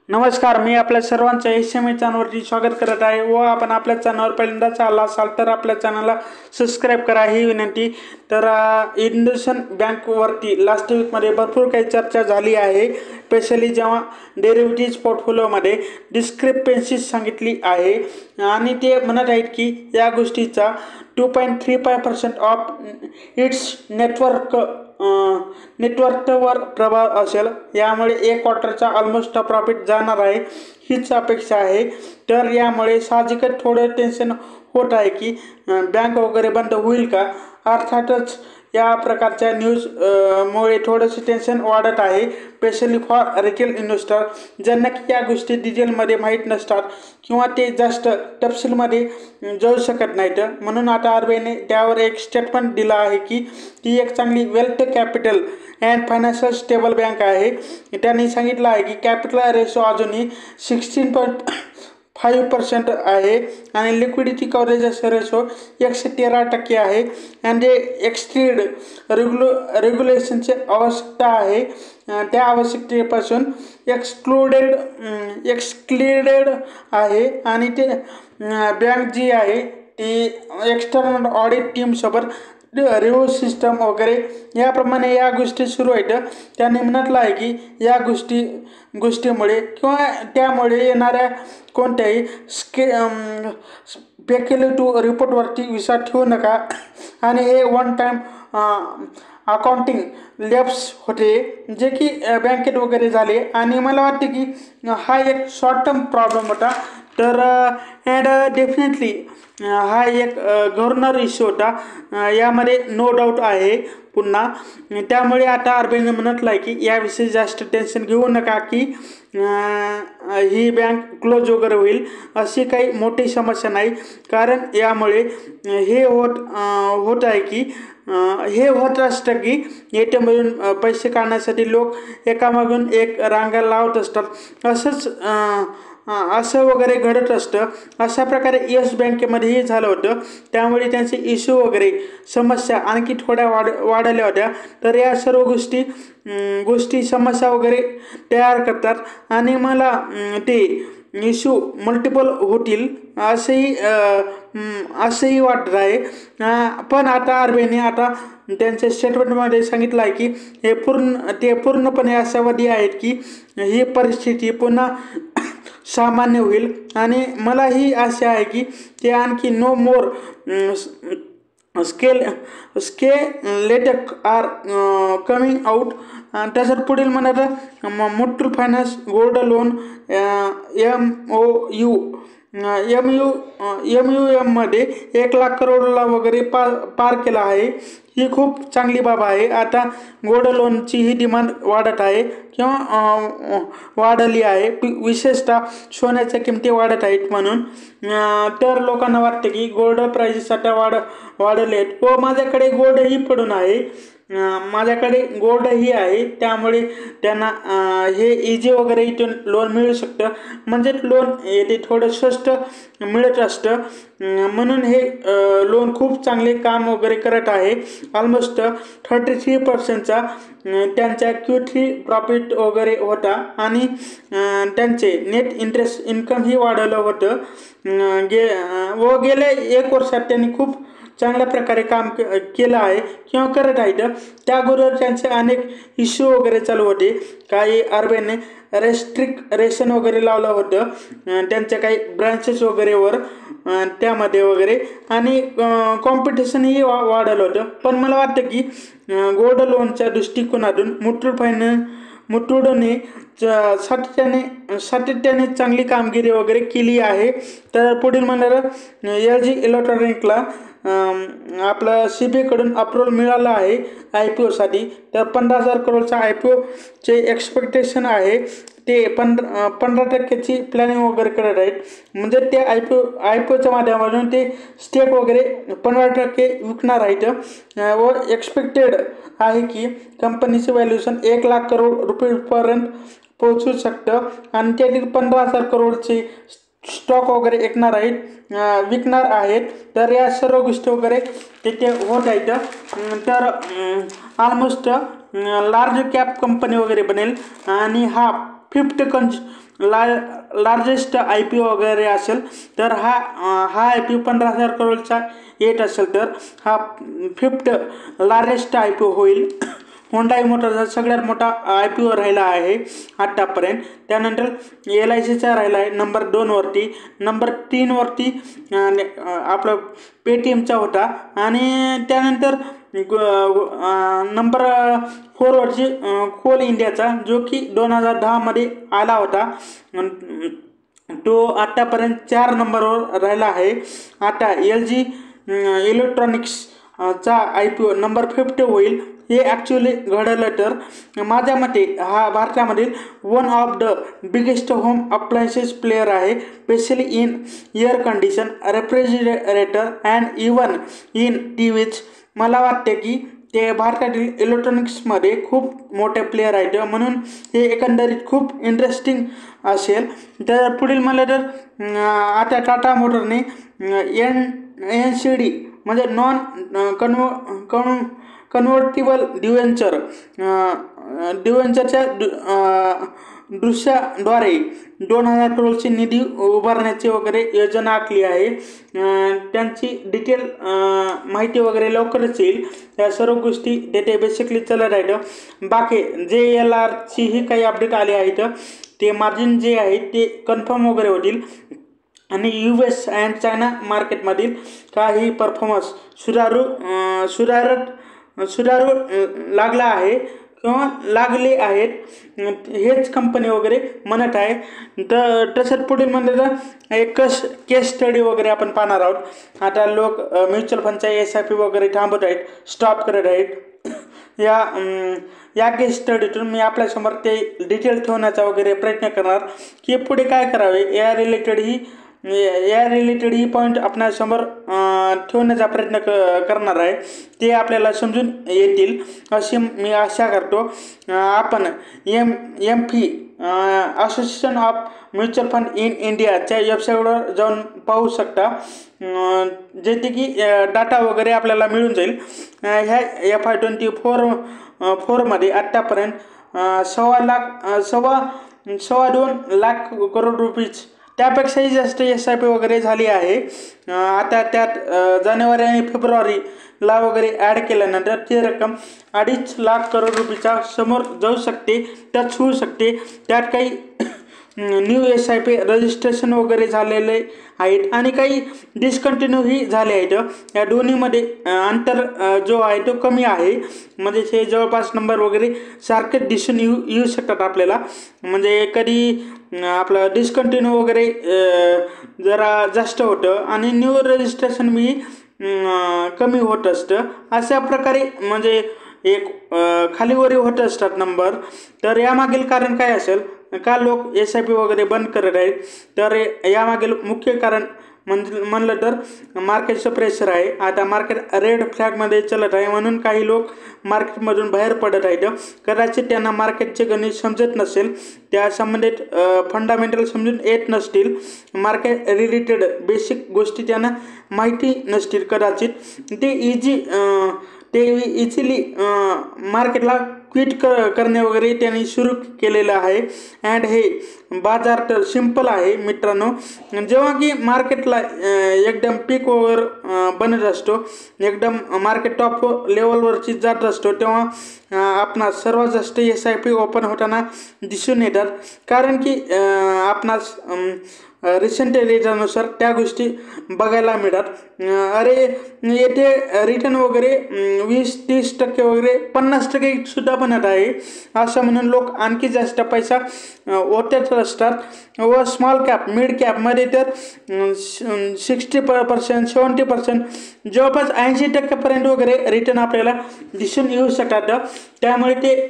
नमस्कार, मी आपल्या सर्वांचं एस.एम.ए चॅनलवरती स्वागत करत आहे व आपण आपल्या चॅनलवर पहिल्यांदाच आला असाल तर आपल्या चॅनलला सबस्क्राईब करा ही विनंती। तर इंडसइंड बँकवरती लास्ट वीकमध्ये भरपूर काही चर्चा झाली आहे, स्पेशली जेव्हा डेरिव्हेटिव्ह पोर्टफोलिओमध्ये डिस्क्रिपन्सीज सांगितली आहे आणि ते म्हणत आहेत की या गोष्टीचा 2.35% ऑफ इट्स नेटवर्कवर प्रभाव असेल, यामुळे एक क्वार्टरचा ऑलमोस्ट प्रॉफिट जाणार आहे हीच अपेक्षा आहे। तर यामुळे साहजिकच थोडं टेन्शन होत आहे की बँक वगैरे बंद होईल का। अर्थातच या प्रकारच्या न्यूज मुळे थोडंसं टेन्शन वाढत आहे, स्पेशली फॉर रिटेल इन्व्हेस्टर ज्यांना की या गोष्टी डिटेलमध्ये माहीत नसतात किंवा ते जास्त तपशीलमध्ये जाऊ शकत नाहीत। म्हणून आता RBIने त्यावर एक स्टेटमेंट दिला आहे की ती एक चांगली wealth capital and financial stable bank आहे। त्यांनी सांगितलं आहे की कॅपिटल रेशो अजूनही 16.5% आहे आणि लिक्विडिटी कव्हरेज रेशो 113% आहे आणि एक्स्ट्रीड रेग्युलेशनची आवश्यकता आहे, त्या आवश्यकतेपासून एक्सक्लुडेड आहे आणि ते बँक जी आहे ती एक्सटर्नल ऑडिट टीमसोबत रिव्ह्यू सिस्टम वगैरे याप्रमाणे या गोष्टी सुरू आहेत। त्यांनी म्हटलं आहे की या गोष्टीमुळे किंवा त्यामुळे येणाऱ्या कोणत्याही स्पेक्युलेटिव्ह रिपोर्टवरती विश्वास ठेवू नका आणि हे वन टाइम अकाउंटिंग लॅप्स होते जे की बँकेत वगैरे झाले आणि मला वाटते की हा एक शॉर्ट टर्म प्रॉब्लेम होता। तर अँड डेफिनेटली हा एक गव्हर्नर इश्यू होता, यामध्ये नो डाऊट आहे पुन्हा। त्यामुळे आता RBIने म्हटलं आहे की याविषयी जास्त टेन्शन घेऊ नका की ही बँक क्लोज वगैरे होईल, अशी काही मोठी समस्या नाही। कारण यामुळे हे होत आहे की हे होत असतं की ATMमधून पैसे काढण्यासाठी लोक एकामागून एक रांगा लावत असतात, असं वगैरे घडत असतं। अशा प्रकारे येस बँकेमध्येही झालं होतं, त्यामुळे त्यांचे इश्यू वगैरे समस्या आणखी थोड्या वाढल्या होत्या। तर या सर्व गोष्टी समस्या वगैरे तयार करतात आणि मला ते इश्यू मल्टिपल होतील असंही वाटत आहे। पण आता RBIने आता त्यांच्या स्टेटमेंटमध्ये सांगितलं आहे की ते पूर्णपणे आशावादी आहेत की ही परिस्थिती पुन्हा सामान्य होईल आणि मला ही आशा आहे की ते आणखी नो मोर स्केलेटक आर कमिंग आउट। त्याच्यात पुढील म्हणत Muthoot finance gold loan MUM मध्ये 1 लाख करोडला वगैरे पार केला आहे, ही खूप चांगली बाब आहे। आता गोल्ड लोनची ही डिमांड वाढत आहे किंवा वाढली आहे, विशेषतः सोन्याच्या किमती वाढत आहेत म्हणून। तर लोकांना वाटते की गोल्ड प्राइसेस आता वाढले आहेत व माझ्याकडे गोल्डही पडून आहे, आहे, त्यामुळे त्यांना हे इजी वगैरे इथून लोन मिळू शकतं, म्हणजे लोन येथे थोडं स्वस्त मिळत असतं म्हणून हे लोन खूप चांगले काम वगैरे करत आहे। ऑलमोस्ट 33%चा त्यांच्या Q3 प्रॉफिट वगैरे होता आणि त्यांचे नेट इंटरेस्ट इन्कमही वाढवलं होतं व गेल्या 1 वर्षात त्यांनी खूप चांगल्या प्रकारे काम केलं आहे किंवा करत आहेत। त्याबरोबर त्यांचे अनेक इश्यू वगैरे चालू होते, काही RBIने रेस्ट्रिक्शन वगैरे लावलं होतं त्यांच्या काही ब्रांचेस वगैरेवर त्यामध्ये वगैरे आणि कॉम्पिटिशनही वाढलं होतं। पण मला वाटतं की गोल्ड लोनच्या दृष्टिकोनातून मुथूटने सातत्याने चांगली कामगिरी वगैरे केली आहे। तर पुढील म्हणलं LG इलेक्ट्रॉनिक्सला आपलं CBIकडून अप्रूव्हल मिळालं आहे IPOसाठी। तर 15,000 करोडचा IPOचे एक्सपेक्टेशन आहे, ते 15%ची प्लॅनिंग वगैरे करत आहेत, म्हणजे ते IPOच्या माध्यमातून ते स्टेक वगैरे 15% विकणार आहेत व एक्सपेक्टेड आहे की कंपनीचे व्हॅल्युएशन 1 लाख करोड रुपयेपर्यंत पोहोचू शकतं आणि त्यातील 15,000 करोडचे स्टॉक वगैरे विकणार आहेत। तर या सर्व गोष्टी वगैरे तिथे होत आहेत। तर ऑलमोस्ट लार्ज कॅप कंपनी वगैरे बनेल आणि हा फिफ्थ लार्जेस्ट IPO वगैरे असेल तर हा IPO 15,000 करोडचा येत असेल तर हा फिफ्थ लार्जेस्ट IPO होईल. होंडाई मोटरचा सगळ्यात मोठा IPO राहिला आहे आत्तापर्यंत. त्यानंतर LICचा राहिला आहे नंबर 2वरती. नंबर 3वरती आपलं पेटीएमचा होता आणि त्यानंतर नंबर 4वरची कोल इंडियाचा जो की 2010 मध्ये आला होता. तो आत्तापर्यंत 4 नंबरवर राहिला आहे. आता LG इलेक्ट्रॉनिक्सचा IPO नंबर 50 होईल. हे ॲक्च्युली घडलं तर माझ्या मते हा भारतामधील one of the biggest home appliances player आहे, specially in air condition, refrigerator and even in TVज. मला वाटते की ते भारतातील इलेक्ट्रॉनिक्समध्ये खूप मोठे प्लेयर आहेत, म्हणून हे एकंदरीत खूप इंटरेस्टिंग असेल. तर पुढील मला तर आता टाटा मोटरने NCD म्हणजे कन्व्हर्टिबल डिव्हेंचरच्या दृश्याद्वारे 2,000 करोडची निधी उभारण्याची वगैरे योजना आखली आहे. त्यांची डिटेल माहिती वगैरे लवकरच येईल. या सर्व गोष्टी तिथे बेसिकली चालत आहेत. बाकी JLRची ही काही अपडेट आली आहेत. ते मार्जिन जे आहे ते कन्फर्म वगैरे होतील आणि US अँड चायना मार्केटमधील काही परफॉर्मन्स सुधारू लागला आहे किंवा लागले आहेत, हेच कंपनी वगैरे म्हणत आहे. तर तसंच पुढील म्हणलं तर एक केस स्टडी वगैरे आपण पाहणार आहोत. आता लोक म्युच्युअल फंडच्या SIP वगैरे थांबत आहेत, स्टॉप करत आहेत. या केस स्टडीतून मी आपल्यासमोर ते डिटेल ठेवण्याचा वगैरे प्रयत्न करणार की पुढे काय करावे. या रिलेटेड ही पॉईंट आपल्यासमोर ठेवण्याचा प्रयत्न करणार आहे. ते आपल्याला समजून येतील अशी मी आशा करतो. आपण MFI association of mutual fund in इंडियाच्या वेबसाईटवर जाऊन पाहू शकता, जेथे की डाटा वगैरे आपल्याला मिळून जाईल. ह्या FY24 मध्ये आत्तापर्यंत 2.25 लाख करोड रुपीज त्यापेक्षाही जास्त SIP वगैरे झाली आहे. आता त्यात जानेवारी आणि फेब्रुवारीला वगैरे ॲड केल्यानंतर ती रक्कम 2.5 लाख करोड रुपयाच्या समोर जाऊ शकते, टच होऊ शकते. त्यात काही न्यू SIP रजिस्ट्रेशन वगैरे झालेले आहेत आणि काही डिस्कंटिन्यूही झाले आहेत. या दोन्हीमध्ये अंतर जो आहे तो कमी आहे, म्हणजे हे जवळपास नंबर वगैरे सारखेच दिसून येऊ शकतात आपल्याला. म्हणजे कधी आपलं डिस्कंटिन्यू वगैरे जरा जास्त होतं आणि न्यू रजिस्ट्रेशन मी कमी होत असतं. अशा प्रकारे म्हणजे एक खालीवरी होत असतात नंबर. तर यामागील कारण काय असेल, का लोक SIP वगैरे बंद करत आहेत, तर यामागील मुख्य कारण म्हणलं तर मार्केटचं प्रेशर आहे. आता मार्केट रेड फ्लॅगमध्ये चालत आहे, म्हणून काही लोक मार्केटमधून बाहेर पडत आहेत. कदाचित त्यांना मार्केटचे गणित समजत नसेल, त्या संबंधित फंडामेंटल समजून येत नसतील, मार्केट रिलेटेड बेसिक गोष्टी त्यांना माहिती नसतील. कदाचित ते इझिली मार्केटला क्विट करणे वगैरे त्यांनी सुरू केलेलं आहे. अँड हे बाजार तर सिंपल आहे मित्रांनो. जेव्हा की मार्केटला एकदम पीक वर बनत असतो, एकदम मार्केट टॉप लेवलवरची जात असतो, तेव्हा आपणास सर्वात जास्त SIP ओपन होताना दिसून येतात. कारण की आपणास रिसेंट डेटानुसार त्या गोष्टी बघायला मिळतात. अरे येथे रिटर्न वगैरे 20-30% वगैरे 50% सुद्धा बनत आहे, असं म्हणून लोक आणखी जास्त पैसा ओतत असतात. व स्मॉल कॅप मिड कॅपमध्ये तर 60%, 70%, जवळपास 80% वगैरे रिटर्न आपल्याला दिसून येऊ शकतात. त्यामुळे ते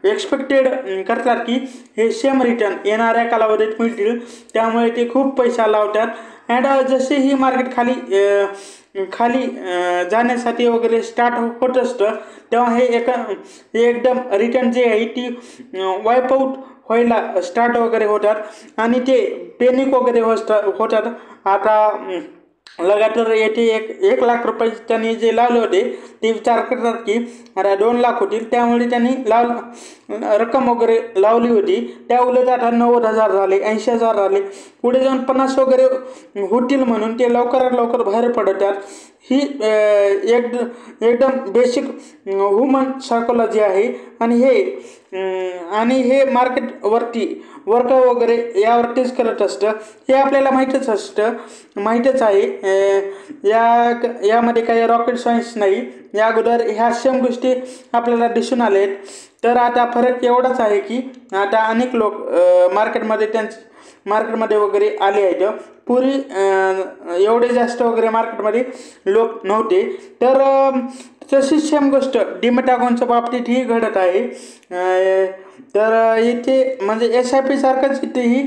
एक्सपेक्टेड करतात की हे सेम रिटर्न येणाऱ्या कालावधीत मिळतील, त्यामुळे ते खूप पैसा लावतात. अँड जसे ही मार्केट खाली जाण्यासाठी वगैरे स्टार्ट होत असतं, तेव्हा हे एकदम रिटर्न जे आहे ती वाईप आऊट व्हायला स्टार्ट वगैरे होतात आणि ते पॅनिक वगैरे होतात. आता लगातार येथे 1 लाख रुपये त्यांनी जे लावले होते ते विचार करतात की अरे 2 लाख होतील, त्यामुळे त्यांनी रक्कम वगैरे लावली होती त्या उलट आता 90,000 झाले, 80,000 झाले, पुढे जाऊन 50 वगैरे होतील म्हणून ते लवकरात लवकर बाहेर पडतात. ही एकदम बेसिक ह्युमन सायकोलॉजी आहे. आणि हे मार्केटवरती वर्क वगैरे यावरतीच करत असतं, हे आपल्याला माहीतच आहे. यामध्ये काही रॉकेट सायन्स नाही. या अगोदर ह्या सेम गोष्टी आपल्याला दिसून आल्या आहेत. तर आता फरक एवढाच आहे की आता अनेक लोक मार्केटमध्ये वगैरे आले आहेत. पूर्वी एवढे जास्त वगैरे मार्केटमध्ये लोक नव्हते. तर तशीच सेम गोष्ट डीमॅट अकाउंटच्या बाबतीत ही घडत आहे. तर इथे म्हणजे SIP सारखंच इथेही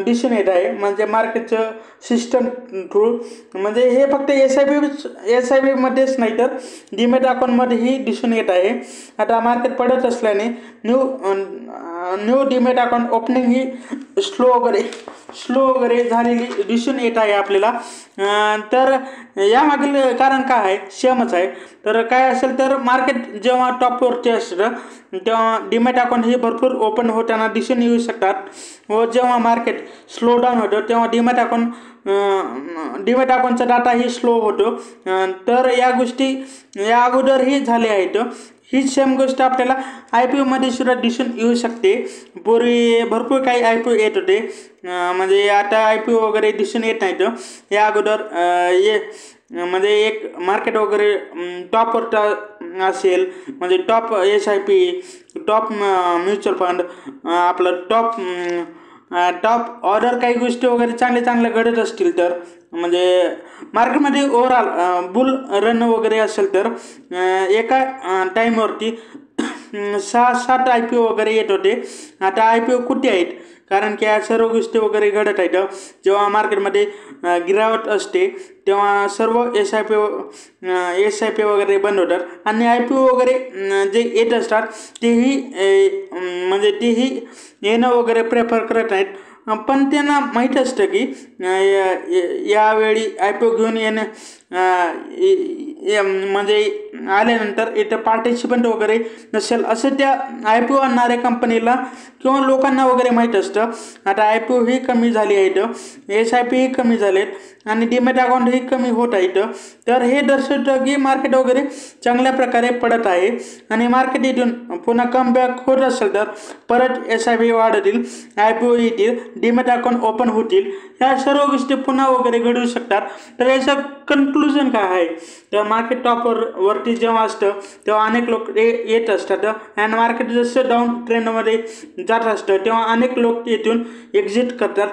दिसून येत आहे. म्हणजे मार्केटचं सिस्टम थ्रू म्हणजे हे फक्त SIP मध्येच नाही तर डीमॅट अकाउंटमध्येही दिसून येत आहे. आता मार्केट पडत असल्याने न्यू डीमॅट अकाउंट ओपनिंग ही स्लो वगैरे झालेली दिसून येत आहे आपल्याला. तर यामागील कारण काय आहे? सेमच आहे. तर काय असेल तर मार्केट जेव्हा टॉपवरती असतं तेव्हा डीमॅट अकाउंट हे भरपूर ओपन होताना दिसून येऊ शकतात, व जेव्हा मार्केट स्लो डाऊन होतं तेव्हा डीमॅट अकाउंटचा डाटाही स्लो होतो. तर या गोष्टी या अगोदरही झाल्या आहेत. ही सेम गोष्ट आपल्याला IPO मध्ये सुद्धा दिसून येऊ शकते. पूर्वी भरपूर काही IPO येत होते, म्हणजे आता IPO वगैरे दिसून येत नाहीत. या अगोदर म्हणजे एक मार्केट वगैरे टॉपवर असेल, म्हणजे top SIP, top mutual fund, आपलं टॉप ऑर्डर काही गोष्टी वगैरे चांगल्या घडत असतील तर, म्हणजे मार्केटमध्ये ओव्हरऑल बुल रन वगैरे असेल तर एका टाईमवरती 6-7 IPO वगैरे येत होते. आता IPO कुठे आहेत? कारण की या सर्व गोष्टी वगैरे घडत आहेत. जेव्हा मार्केटमध्ये गिरावट असते तेव्हा सर्व SIP वगैरे बंद होतात आणि IPO वगैरे जे येत असतात तेही येणं वगैरे प्रेफर करत नाहीत. पण त्यांना माहीत असतं की यावेळी IPO घेऊन म्हणजे आल्यानंतर इथं पार्टिसिपंट वगैरे नसेल असं त्या IPO आणणाऱ्या कंपनीला किंवा लोकांना वगैरे माहीत असतं. आता IPO ही कमी झाली आहेत, SIP ही कमी झालेत आणि डीमॅट अकाउंट ही कमी होत आहेत. तर हे दर्शवतं की मार्केट वगैरे चांगल्या प्रकारे पडत आहे आणि मार्केट इथून पुन्हा कमबॅक होत असेल तर परत SIP वाढतील, IPO येतील, डीमॅट अकाउंट ओपन होतील. ह्या सर्व गोष्टी पुन्हा वगैरे घडू शकतात. तर याचं कन्क्लुजन काय आहे? तर मार्केट टॉपवरती जेव्हा असतं तेव्हा अनेक लोक येत असतात आणि मार्केट जसं डाऊन ट्रेंडमध्ये जात असतं तेव्हा अनेक लोक येथून एक्झिट करतात.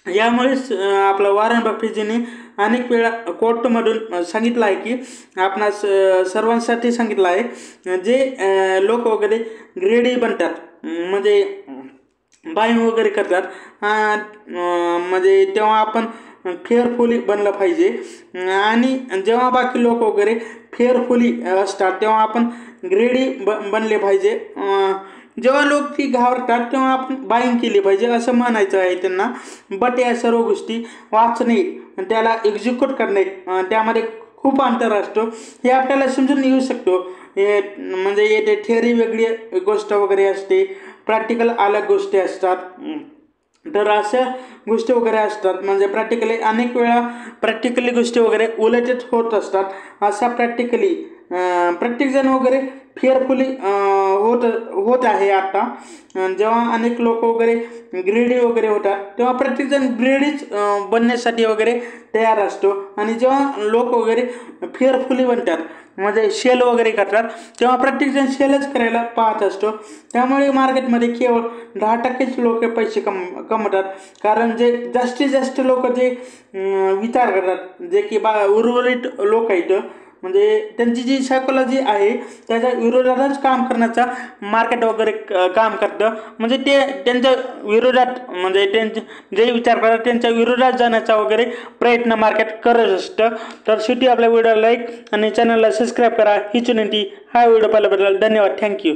यामुळेच आपलं वॉरेन बफेटजींनी अनेक वेळा कोर्टमधून सांगितलं आहे की आपणास सर्वांसाठी सांगितलं आहे, जे लोक वगैरे ग्रेडी बनतात म्हणजे बाईंग वगैरे करतात, म्हणजे तेव्हा आपण फेअरफुली बनलं पाहिजे. आणि जेव्हा बाकी लोक वगैरे फेअरफुली असतात तेव्हा आपण ग्रेडी बनले पाहिजे. जेव्हा लोक ती घाबरतात तेव्हा आपण बाईंग केली पाहिजे असं म्हणायचं आहे त्यांना. बट या सर्व गोष्टी वाचणे, त्याला एक्झिक्यूट करणे, त्यामध्ये खूप अंतर असतो. हे आपल्याला समजून येऊ शकतो. म्हणजे येते थिअरी वेगळी गोष्ट वगैरे असते, प्रॅक्टिकल अलग गोष्टी असतात. तर अशा गोष्टी वगैरे असतात. म्हणजे अनेक वेळा प्रॅक्टिकली गोष्टी वगैरे उलटच होत असतात. अशा प्रत्येकजण वगैरे फेअरफुली होत आहे. आता जेव्हा अनेक लोक वगैरे ग्रेडी वगैरे होतात तेव्हा प्रत्येकजण ग्रेडीच बनण्यासाठी वगैरे तयार असतो. आणि जेव्हा लोक वगैरे फेअरफुली बनतात म्हणजे सेल वगैरे करतात तेव्हा प्रत्येकजण सेलच करायला पाहत असतो. त्यामुळे मार्केटमध्ये केवळ 10% लोक पैसे कमवतात. कारण जे जास्तीत जास्त लोक जे विचार करतात, जे की उर्वरित लोक आहेत, म्हणजे त्यांची जी सायकोलॉजी आहे त्याच्या विरोधातच काम करण्याचा मार्केट वगैरे काम करतं. म्हणजे ते त्यांच्या विरोधात, म्हणजे त्यांचे जे विचार करतात त्यांच्या विरोधात जाण्याचा वगैरे प्रयत्न मार्केट करत असतं. तर शेवटी आपल्या व्हिडिओला लाईक आणि चॅनलला सबस्क्राईब करा. हीच विनंती. हा व्हिडिओ पाहिल्याबद्दल धन्यवाद. थँक्यू.